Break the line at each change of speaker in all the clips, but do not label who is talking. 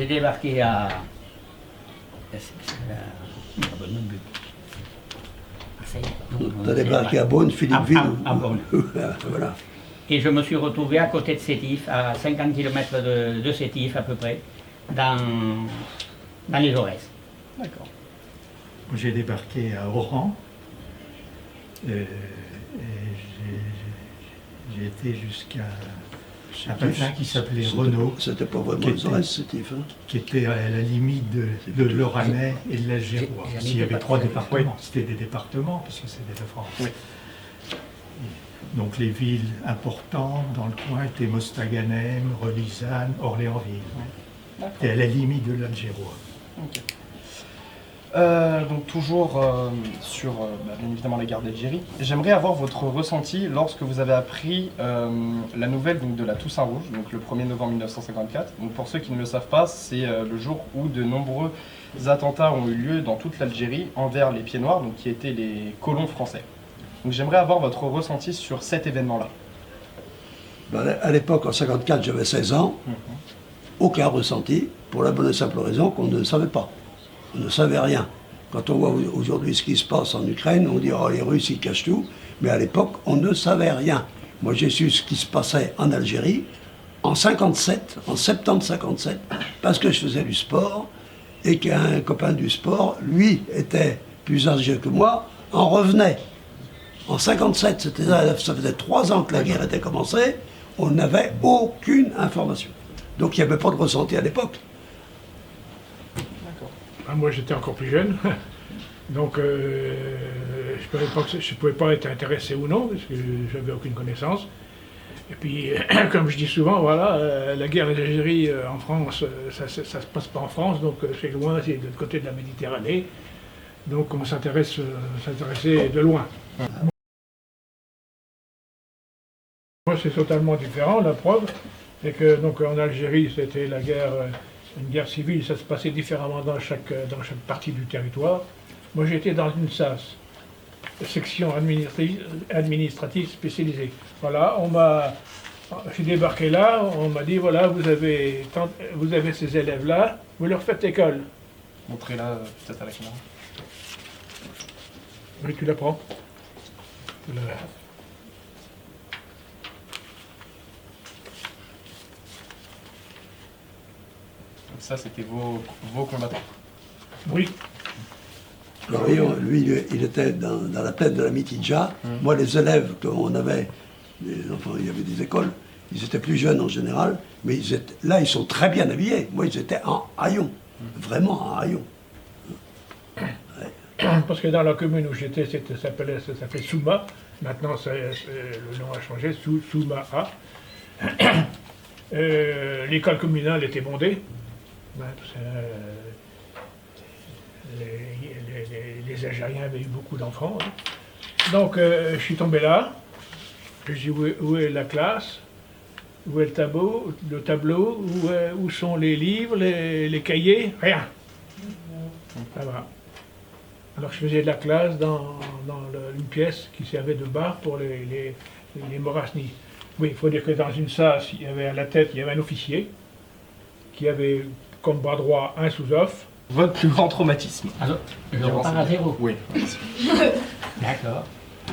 J'ai débarqué à
Tu as débarqué à Beaune, Philippeville.
À Beaune.
Voilà.
Et je me suis retrouvé à côté de Sétif, à 50 km de Sétif à peu près, dans les Aurès.
D'accord. J'ai débarqué à Oran. Et j'ai été jusqu'à un patelin qui s'appelait Renault.
C'était pas vraiment les Aurès, Sétif. Hein.
Qui était à la limite de l'Oranais et de l'Algérois. Il y avait 3 départements. C'était des départements, parce que c'était de France.
Oui.
Donc les villes importantes dans le coin étaient Mostaganem, Relizane, Orléansville. Et à la limite de l'Algérois.
Okay. Donc toujours sur bien évidemment la guerre d'Algérie. J'aimerais avoir votre ressenti lorsque vous avez appris la nouvelle donc, de la Toussaint Rouge, donc le 1er novembre 1954. Donc pour ceux qui ne le savent pas, c'est le jour où de nombreux attentats ont eu lieu dans toute l'Algérie envers les Pieds Noirs, donc qui étaient les colons français. Donc j'aimerais avoir votre ressenti sur cet événement-là.
Ben, à l'époque, en 54, j'avais 16 ans. Aucun ressenti, pour la bonne et simple raison qu'on ne savait pas. On ne savait rien. Quand on voit aujourd'hui ce qui se passe en Ukraine, on dit « Oh, les Russes, ils cachent tout ». Mais à l'époque, on ne savait rien. Moi, j'ai su ce qui se passait en Algérie en 57, en septembre 57, parce que je faisais du sport et qu'un copain du sport, lui, était plus âgé que moi, en revenait. En 57, ça faisait 3 ans que la guerre était commencée, on n'avait aucune information. Donc il n'y avait pas de ressenti à l'époque.
Moi j'étais encore plus jeune, donc je ne pouvais pas être intéressé ou non, parce que j'avais aucune connaissance. Et puis, comme je dis souvent, voilà, la guerre d'Algérie en France, ça ne se passe pas en France, donc c'est loin, c'est de l'autre côté de la Méditerranée. Donc on s'intéressait de loin. Moi c'est totalement différent, la preuve, c'est que donc, en Algérie c'était la guerre, une guerre civile, ça se passait différemment dans chaque partie du territoire. Moi j'étais dans une SAS, section administrative spécialisée. Voilà, j'ai débarqué là, on m'a dit voilà, vous avez ces élèves-là, vous leur faites école.
Montrez-la peut-être à la caméra.
Oui, tu la prends.
Donc ça, c'était vos combattants.
Oui.
Alors, lui, il était dans la tête de la Mitidja. Moi, les élèves qu'on avait, enfin, il y avait des écoles, ils étaient plus jeunes en général, mais là, ils sont très bien habillés. Moi, ils étaient en haillons, vraiment en haillons.
Parce que dans la commune où j'étais, ça s'appelait Souma. Maintenant, le nom a changé, Souma-A. L'école communale était bondée. Les Algériens avaient eu beaucoup d'enfants. Donc, je suis tombé là. Je dis où est la classe? Où est le tableau? Où sont les livres, les cahiers? Rien. Ça va. Alors je faisais de la classe dans une pièce qui servait de bar pour les Morasnis. Oui, il faut dire que dans une SAS, il y avait à la tête, il y avait un officier qui avait comme bras droit un sous-off.
Votre plus grand traumatisme?
Alors, je repars à zéro.
Oui.
D'accord.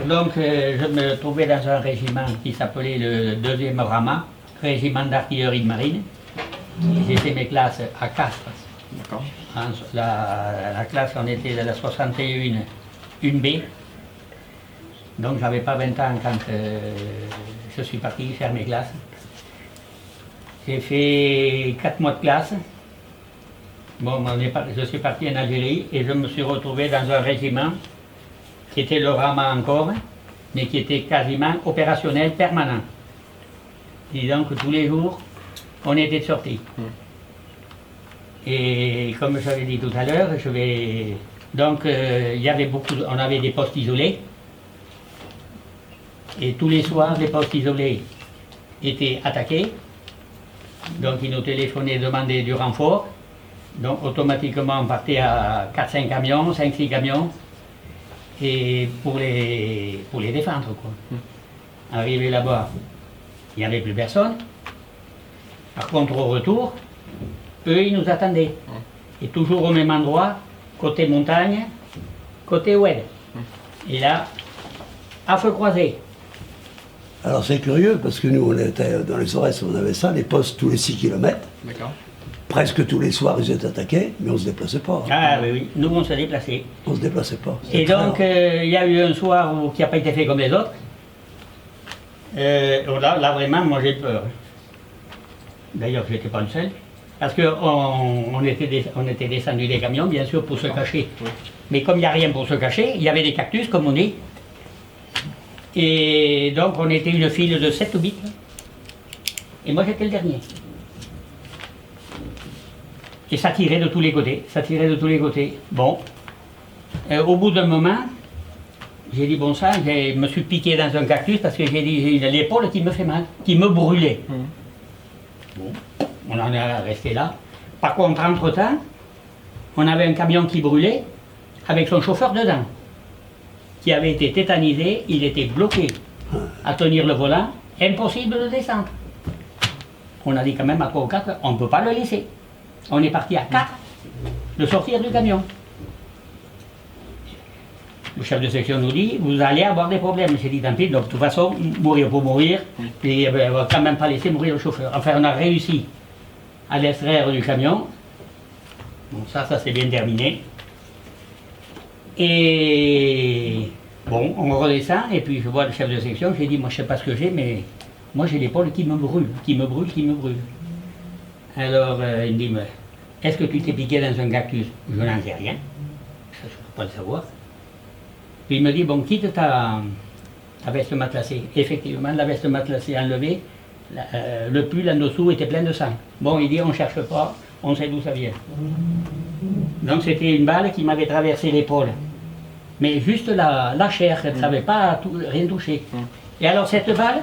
Donc je me trouvais dans un régiment qui s'appelait le 2e Rama, régiment d'artillerie de marine. J'ai fait mes classes à Castres.
D'accord.
La classe, on était de la 61, une B. Donc j'avais pas 20 ans quand je suis parti faire mes classes. J'ai fait 4 mois de classe. Bon, je suis parti en Algérie et je me suis retrouvé dans un régiment qui était le Rama encore, mais qui était quasiment opérationnel permanent. Disons que tous les jours, on était de sortie. Et comme j'avais dit tout à l'heure, donc il y avait on avait des postes isolés. Et tous les soirs, les postes isolés étaient attaqués. Donc ils nous téléphonaient, demandaient du renfort. Donc automatiquement on partait à 4-5 camions, 5-6 camions. Et pour les défendre, quoi. Arrivé là-bas, il n'y avait plus personne. Par contre, au retour, eux, ils nous attendaient. Et toujours au même endroit, côté montagne, côté ouest. Et là, à feu croisé.
Alors c'est curieux, parce que nous, on était dans les Aurès, on avait ça, les postes tous les 6 km.
D'accord.
Presque tous les soirs, ils étaient attaqués, mais on ne se déplaçait pas.
Ah oui, oui, nous on se déplaçait.
On ne se déplaçait pas.
Et
C'était
donc,
rare.
il y a eu un soir qui n'a pas été fait comme les autres. Là, vraiment, moi j'ai peur. D'ailleurs, je n'étais pas le seul. Parce qu'on était descendu des camions, bien sûr, pour se cacher.
Oui.
Mais comme il n'y a rien pour se cacher, il y avait des cactus, comme on dit. Et donc, on était une file de 7 ou 8. Et moi, j'étais le dernier. Et ça tirait de tous les côtés, ça tirait de tous les côtés. Bon, au bout d'un moment, j'ai dit bon sang, je me suis piqué dans un cactus parce que j'ai l'épaule qui me fait mal, qui me brûlait. Bon, on en est resté là. Par contre, entre-temps, on avait un camion qui brûlait avec son chauffeur dedans, qui avait été tétanisé, il était bloqué à tenir le volant, impossible de descendre. On a dit quand même à 3 ou 4, on ne peut pas le laisser. On est parti à 4 de sortir du camion. Le chef de section nous dit, vous allez avoir des problèmes. J'ai dit, tant pis, donc de toute façon, mourir pour mourir, et on ne va quand même pas laisser mourir le chauffeur. Enfin, on a réussi à l'extraire du camion. Bon, ça s'est bien terminé. Et bon, on redescend, et puis je vois le chef de section, j'ai dit, moi je ne sais pas ce que j'ai, mais moi j'ai l'épaule qui me brûle, qui me brûle, qui me brûle. Alors il me dit, mais est-ce que tu t'es piqué dans un cactus? Je n'en sais rien, ça je ne peux pas le savoir. Puis il me dit, bon, quitte ta veste matelassée. Effectivement, la veste matelassée enlevée, le pull en dessous était plein de sang. Bon, il dit, on ne cherche pas, on sait d'où ça vient. Donc c'était une balle qui m'avait traversé l'épaule. Mais juste la chair, elle ne savait pas rien toucher. Et alors cette balle,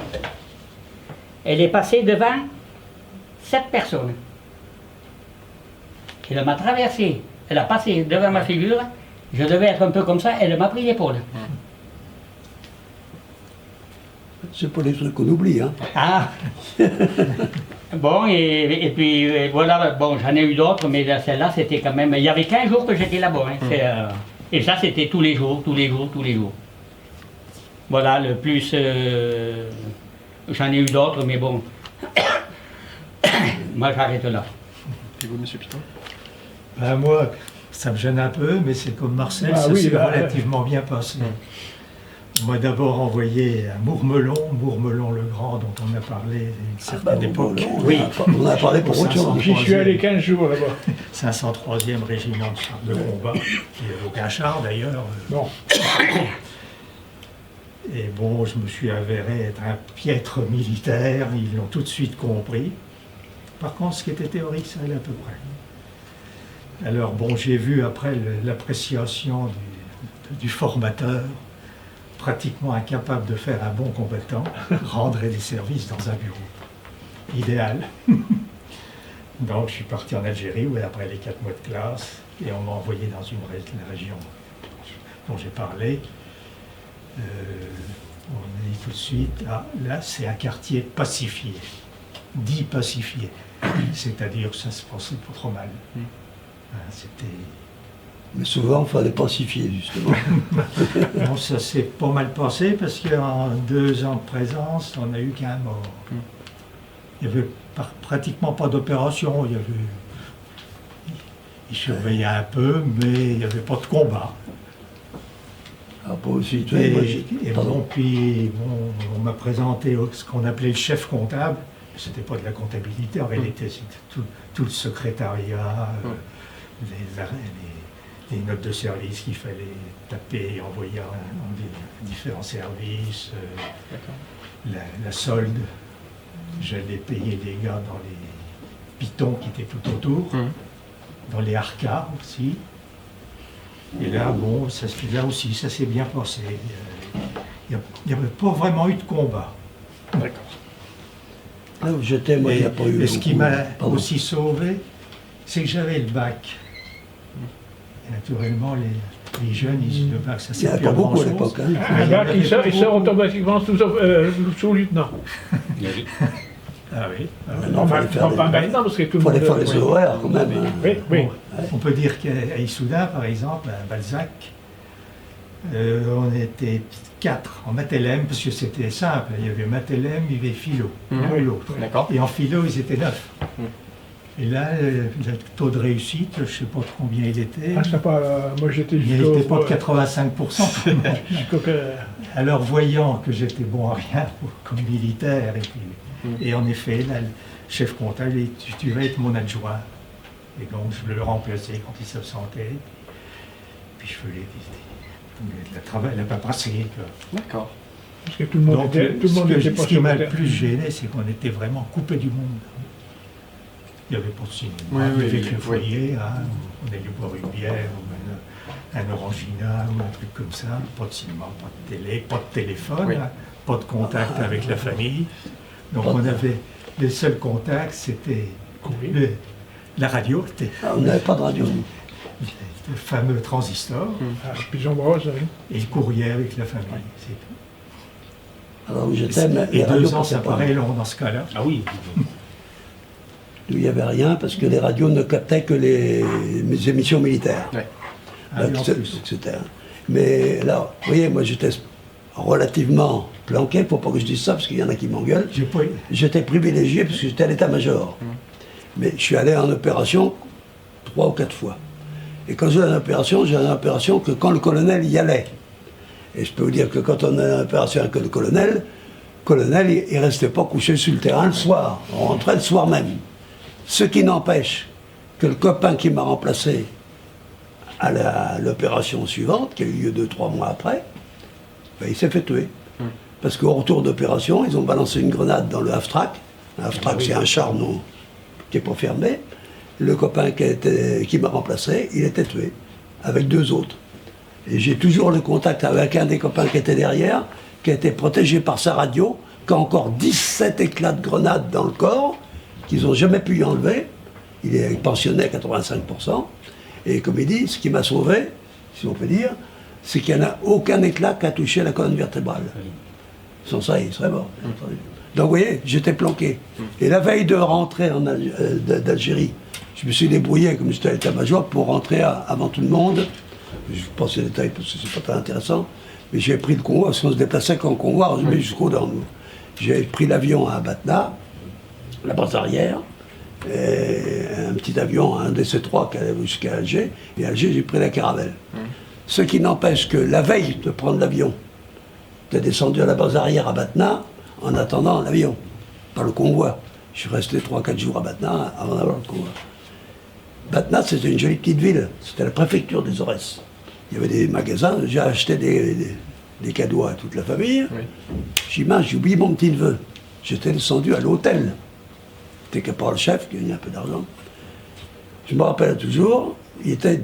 elle est passée devant 7 personnes. Elle m'a traversé, elle a passé devant ma figure, je devais être un peu comme ça, elle m'a pris l'épaule.
C'est pas des trucs qu'on oublie, hein.
Ah bon, et puis voilà, bon, j'en ai eu d'autres, mais celle-là, c'était quand même... Il y avait 15 jours que j'étais là-bas, hein. Et ça, c'était tous les jours, tous les jours, tous les jours. Voilà, le plus... j'en ai eu d'autres, mais bon... Moi, j'arrête là.
Et vous, monsieur Piton?
Ben moi, ça me gêne un peu, mais c'est comme Marcel,
Ah
ça
oui,
s'est
bah,
relativement bien passé. Moi d'abord envoyé à Mourmelon le Grand, dont on a parlé à une certaine époque.
Oui.
On en a parlé pour autre chose.
J'y suis allé 15 jours là-bas.
503e régiment de chars de combat, qui n'avait aucun char d'ailleurs.
Bon,
Et bon, je me suis avéré être un piètre militaire, ils l'ont tout de suite compris. Par contre, ce qui était théorique, ça allait à peu près. Alors bon, j'ai vu après l'appréciation du formateur, pratiquement incapable de faire un bon combattant, rendre des services dans un bureau. Idéal. Donc je suis parti en Algérie, où après les 4 mois de classe, et on m'a envoyé dans la région dont j'ai parlé. On a dit tout de suite, ah, là c'est un quartier pacifié, dit pacifié, c'est-à-dire que ça se passait pas trop mal. C'était...
Mais souvent, il fallait pacifier, justement.
Non, ça s'est pas mal passé parce qu'en 2 ans de présence, on n'a eu qu'un mort. Il n'y avait pratiquement pas d'opération. Ils surveillaient un peu, mais il n'y avait pas de combat.
Ah, pas aussi. Tu vois, moi,
Et bon, puis bon, on m'a présenté ce qu'on appelait le chef comptable. C'était pas de la comptabilité, en réalité, c'était tout le secrétariat, les notes de service qu'il fallait taper et envoyer en différents services, la solde. J'allais payer des gars dans les pitons qui étaient tout autour, dans les harcas aussi. Et là, bon, là aussi, ça s'est bien passé. Il n'y avait pas vraiment eu de combat.
D'accord.
Là où j'étais, moi, il n'y a pas eu.
Et ce qui
beaucoup.
m'a
Pardon.
aussi sauvé, c'est que j'avais le bac. Et naturellement, les jeunes, ils le bac, ça
Il n'y en
c'est
avait pas beaucoup à l'époque. Hein.
un gars qui sort automatiquement sous lieutenant.
Ah oui.
Maintenant,
Enfin,
fallait faire
pas
les-
maintenant, parce que tout le
fallait
monde...
faire les
oui.
horaires quand même. hein.
Oui, oui.
On peut dire qu'à Issoudun, par exemple, à Balzac, on était 4 en maths LM, parce que c'était simple. Il y avait maths LM, il y avait philo, l'un ou l'autre.
D'accord.
Et en philo, ils étaient 9. Et là, le taux de réussite, je ne sais pas combien il était.
Ah, c'est pas... moi, j'étais
Il
jusqu'au...
n'était pas de 85%. quand même.
jusqu'au-
Alors, voyant que j'étais bon à rien comme militaire, et en effet, là, le chef comptable, il dit, tu vas être mon adjoint. Et donc, je le remplaçais quand il s'absentait. Puis je faisais le travail, la paperasserie.
D'accord.
Parce que tout le monde
Donc,
était, tout le monde était pas
ce qui m'a le
secrétaire.
plus gêné, c'est qu'on était vraiment coupé du monde. Il n'y avait pas de cinéma,
Oui,
il y
oui,
avait
oui.
que le foyer, hein, on allait boire une bière, ou un orangina, ou un truc comme ça. Pas de cinéma, pas de télé, pas de téléphone,
Oui.
hein, pas de contact avec la famille. Donc
Pas de-
on avait, les seuls contacts, c'était
Oui.
la radio, c'était
Ah, on n'avait pas de radio. nous.
le fameux transistor,
Ah, Pigeon Bros, oui.
et le courrier avec la famille. c'est tout.
Alors où j'étais, mais
Et
les radios
2 ans,
passaient
ça
pas.
paraît long dans ce cas-là.
Ah oui.
Nous, il n'y avait rien parce que les radios ne captaient que les émissions militaires.
Ouais.
Ah oui, en plus.
Etc. Mais là, vous voyez, moi j'étais relativement planqué, faut pas que je dise ça parce qu'il y en a qui m'engueulent.
J'ai pas,
J'étais privilégié parce que j'étais à l'état-major. Mais je suis allé en opération 3 ou 4 fois. Et quand j'ai en opération, j'ai en opération que quand le colonel y allait. Et je peux vous dire que quand on a en opération avec le colonel, il ne restait pas couché sur le terrain le soir. On rentrait le soir même. Ce qui n'empêche que le copain qui m'a remplacé à l'opération suivante, qui a eu lieu 2-3 mois après, ben, il s'est fait tuer. Parce qu'au retour d'opération, ils ont balancé une grenade dans le half-track. Un half-track, c'est un char qui n'est pas fermé. Le copain qui m'a remplacé, il était tué, avec 2 autres. Et j'ai toujours le contact avec un des copains qui était derrière, qui a été protégé par sa radio, qui a encore 17 éclats de grenade dans le corps, qu'ils n'ont jamais pu y enlever. Il est pensionné à 85%. Et comme il dit, ce qui m'a sauvé, si on peut dire, c'est qu'il n'y en a aucun éclat qui a touché la colonne vertébrale. Sans ça, il serait mort. Donc vous voyez, j'étais planqué. Et la veille de rentrer d'Algérie, je me suis débrouillé, comme j'étais à l'état-major, pour rentrer avant tout le monde. Je vous passe les détails parce que c'est pas très intéressant. Mais j'ai pris le convoi, parce qu'on se déplaçait qu'en convoi, jusqu'au nord. J'ai pris l'avion à Batna, la base arrière, et un petit avion, un DC-3 qui allait jusqu'à Alger. Et à Alger, j'ai pris la caravelle. Ce qui n'empêche que la veille de prendre l'avion, j'étais descendu à la base arrière à Batna en attendant l'avion, pas le convoi. Je suis resté 3-4 jours à Batna avant d'avoir le convoi. Batna, c'était une jolie petite ville. C'était la préfecture des Aurès. Il y avait des magasins. J'ai acheté des cadeaux à toute la famille.
Oui.
J'ai dit, mince, j'ai oublié mon petit-neveu. J'étais descendu à l'hôtel. C'était que par le chef, qui a eu un peu d'argent. Je me rappelle toujours, il était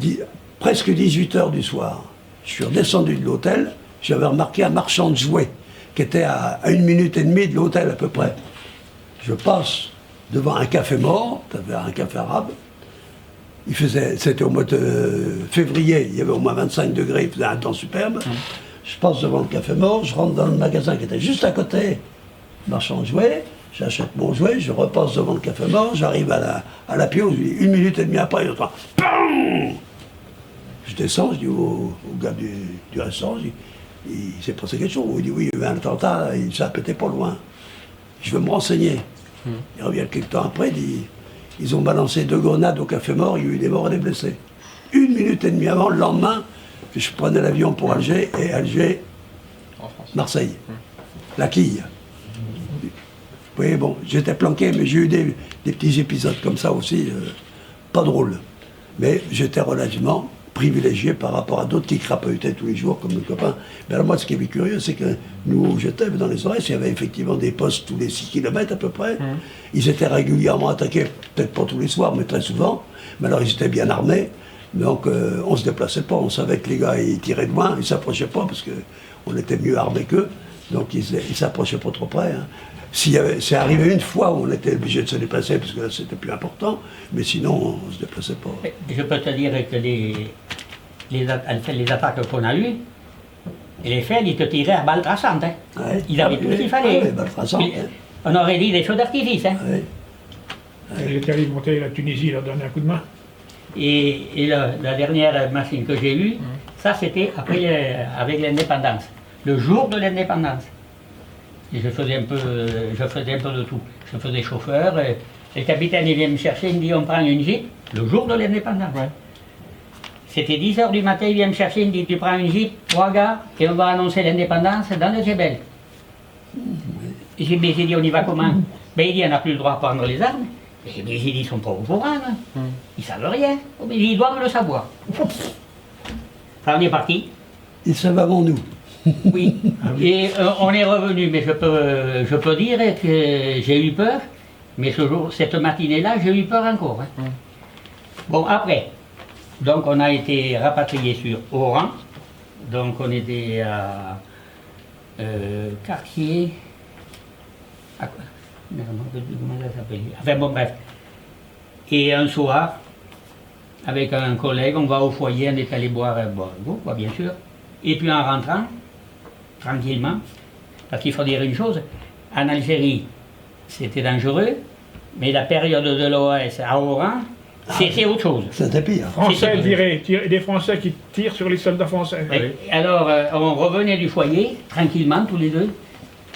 presque 18h du soir. Je suis redescendu de l'hôtel. J'avais remarqué un marchand de jouets qui était à 1 minute et demie de l'hôtel à peu près. Je passe devant un café mort, c'était un café arabe. C'était au mois de février, il y avait au moins 25 degrés, il faisait un temps superbe. Je passe devant le café mort, je rentre dans le magasin qui était juste à côté, marchand de jouets, j'achète mon jouet, je repasse devant le café mort, j'arrive à la Pio, 1 minute et demie après, j'entends BAM! Je descends, je dis au gars du restaurant, je dis, il s'est passé quelque chose. Il dit oui, il y avait un attentat, ça a pété pas loin. Je veux me renseigner. Il revient quelques temps après, il dit, ils ont balancé 2 grenades au café mort, il y a eu des morts et des blessés. 1 minute et demie avant, le lendemain, je prenais l'avion pour Alger, et Alger,
En France.
Marseille. La quille. Vous voyez, bon, j'étais planqué, mais j'ai eu des petits épisodes comme ça aussi, pas drôles. Mais j'étais relativement privilégié par rapport à d'autres qui crapahutaient tous les jours, comme le copain. Mais alors moi, ce qui est curieux, c'est que nous, où j'étais, dans les Aurès, il y avait effectivement des postes tous les 6 km à peu près. Ils étaient régulièrement attaqués, peut-être pas tous les soirs, mais très souvent. Mais alors, ils étaient bien armés. Donc, on se déplaçait pas. On savait que les gars, ils tiraient de loin, ils s'approchaient pas, parce qu'on était mieux armés qu'eux. Donc, ils s'approchaient pas trop près. Hein. C'est arrivé une fois où on était obligé de se déplacer, parce que là, c'était plus important. Mais sinon, on se déplaçait pas.
Mais je peux te dire que les attaques qu'on a eues, les faits, ils te tiraient à balles traçantes. Hein.
Ouais.
Ils avaient tout ce qu'il fallait.
Ouais, balles traçantes,
Puis,
hein.
On aurait dit des feux d'artifice. Hein.
Oui.
Il est allé monter la Tunisie, leur donner un coup de main.
Et la dernière machine que j'ai eue, ça c'était après avec l'indépendance, le jour de l'indépendance. Et je faisais un peu de tout. Je faisais chauffeur. Et le capitaine il vient me chercher, il me dit on prend une Jeep, le jour de l'indépendance.
Ouais.
C'était 10h du matin, il vient me chercher, il me dit tu prends une Jeep, 3 gars, et on va annoncer l'indépendance dans le Djebel. Et j'ai dit on y va comment? Ben il dit on n'a plus le droit de prendre les armes. Et j'ai dit ils sont pas au courant, hein. Ils savent rien. Mais ils doivent le savoir. Alors on est parti.
Ils savent avant nous.
Oui. Et on est revenu, mais je peux dire que j'ai eu peur. Mais cette matinée-là, j'ai eu peur encore. Hein. Bon, après, donc on a été rapatrié sur Oran. Donc on était à quartier. À quoi? Comment ça s'appelle? Enfin bon, bref. Et un soir, avec un collègue, on va au foyer, on est allé boire un bon, bien sûr. Et puis en rentrant, tranquillement, parce qu'il faut dire une chose, en Algérie, c'était dangereux, mais la période de l'OAS à Oran, c'était autre chose.
C'était pire.
Français des Français qui tirent sur les soldats français.
Et alors, on revenait du foyer, tranquillement, tous les deux.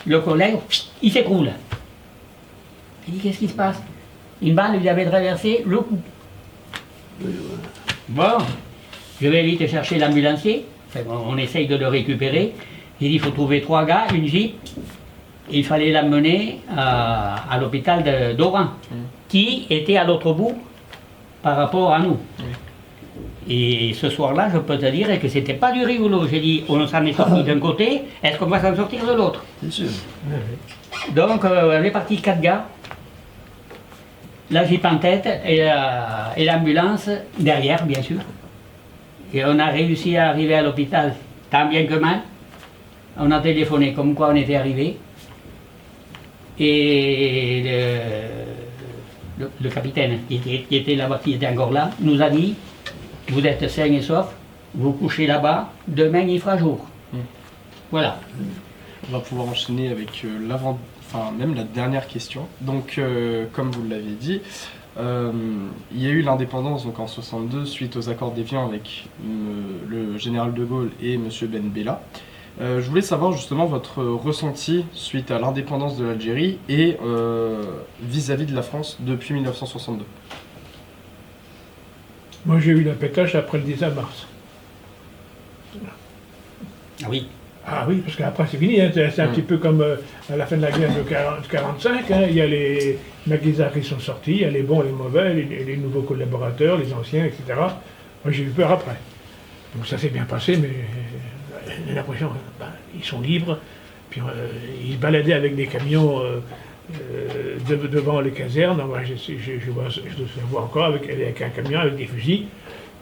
Le collègue, il s'écroule. Il dit, qu'est-ce qui se passe? Une balle lui avait traversé le cou. Bon, je vais vite chercher l'ambulancier. Enfin, on essaye de le récupérer. Il dit, il faut trouver 3 gars, une Jeep. Il fallait l'amener à l'hôpital d'Oran, qui était à l'autre bout par rapport à nous. Et ce soir-là, je peux te dire que c'était pas du rigolo. J'ai dit, on s'en est sorti d'un côté, est-ce qu'on va s'en sortir de l'autre?
C'est sûr.
Donc, on est parti 4 gars, la Jeep en tête et l'ambulance derrière, bien sûr. Et on a réussi à arriver à l'hôpital, tant bien que mal. On a téléphoné comme quoi on était arrivé. Et le capitaine qui était là-bas, qui était encore là, nous a dit, vous êtes sains et saufs, vous couchez là-bas, demain il fera jour. Voilà.
On va pouvoir enchaîner avec même la dernière question. Donc, comme vous l'avez dit, il y a eu l'indépendance donc en 62 suite aux accords d'Évian avec le général de Gaulle et M. Ben Bella. Je voulais savoir justement votre ressenti suite à l'indépendance de l'Algérie et vis-à-vis de la France depuis 1962.
Moi j'ai eu la pétache après le 19 mars.
Ah oui.
Ah oui, parce qu'après c'est fini, hein. C'est un petit peu comme à la fin de la guerre de 45, hein. Il y a les maquisards qui sont sortis, il y a les bons et les mauvais, les nouveaux collaborateurs, les anciens, etc. Moi j'ai eu peur après. Donc ça s'est bien passé, mais j'ai l'impression ils sont libres, puis ils se baladaient avec des camions devant les casernes. Moi je vois encore avec un camion avec des fusils.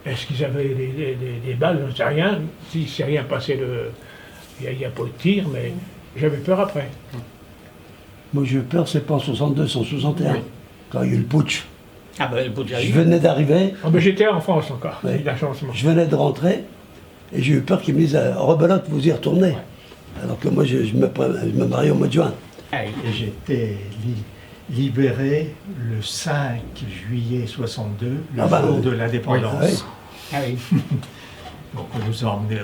Est-ce qu'ils avaient des balles? Je ne sais rien. S'il ne s'est rien passé il n'y a pas de tir, mais j'avais peur après.
Moi j'ai eu peur, c'est pas en 62, c'est en 61, quand il y a eu le putsch.
Ah ben, le bout de
Je venais d'arriver,
Oh, ben, j'étais en France encore,
Ouais.
il y a eu un changement.
je venais de rentrer, et j'ai eu peur qu'ils me disent rebelote, vous y retournez. Alors que moi je me marie au mois de juin.
Ah oui.
Et j'étais libéré le 5 juillet 62, le
Ah bah,
jour
oui.
de l'indépendance.
Ah oui.
Ah oui.
Donc on nous a emmenés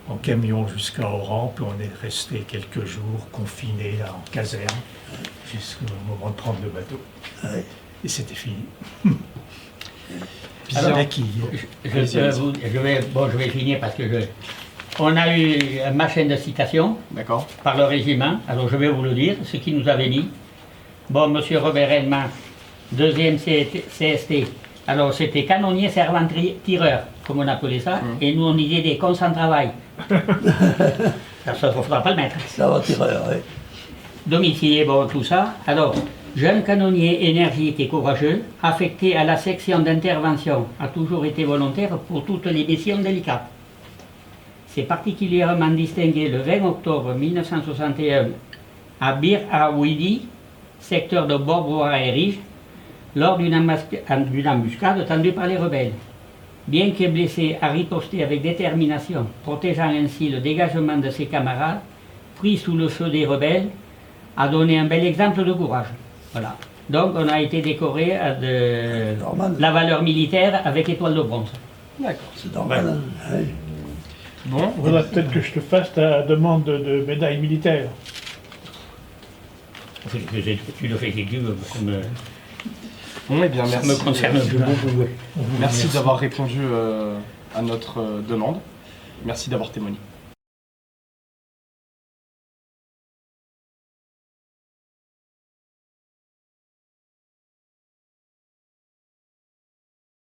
en camion jusqu'à Oran, puis on est resté quelques jours confinés là, en caserne, jusqu'au moment de prendre le bateau.
Ah oui.
Et c'était fini. Puis
Alors,
c'est là qui...
Je vais finir parce que on a eu un machin de citation
D'accord.
par le régiment, alors je vais vous le dire, ce qu'il nous avait dit. Bon, monsieur Robert Edman, 2e CST, alors c'était canonnier servant tireur, comme on appelait ça, et nous on disait des cons sans travail. Ça ne faudra pas le mettre.
Ça va tireur, oui.
Domicilié, bon, tout ça. Alors, jeune canonnier énergique et courageux, affecté à la section d'intervention, a toujours été volontaire pour toutes les missions délicates. C'est particulièrement distingué le 20 octobre 1961 à Bir Awidi, secteur de Borbora et Rige, lors d'une embuscade tendue par les rebelles. Bien que blessé, a riposté avec détermination, protégeant ainsi le dégagement de ses camarades, pris sous le feu des rebelles, a donné un bel exemple de courage. Voilà. Donc on a été décoré de
Normal.
la valeur militaire avec étoile de bronze.
D'accord.
C'est normal. Hein. Ouais.
Bon,
Il faudra peut-être que je te fasse ta demande de médaille militaire.
Tu le fais si tu veux.
bon eh bien
Ça
merci.
me concerne plus beaucoup.
Merci d'avoir répondu à notre demande. Merci d'avoir témoigné.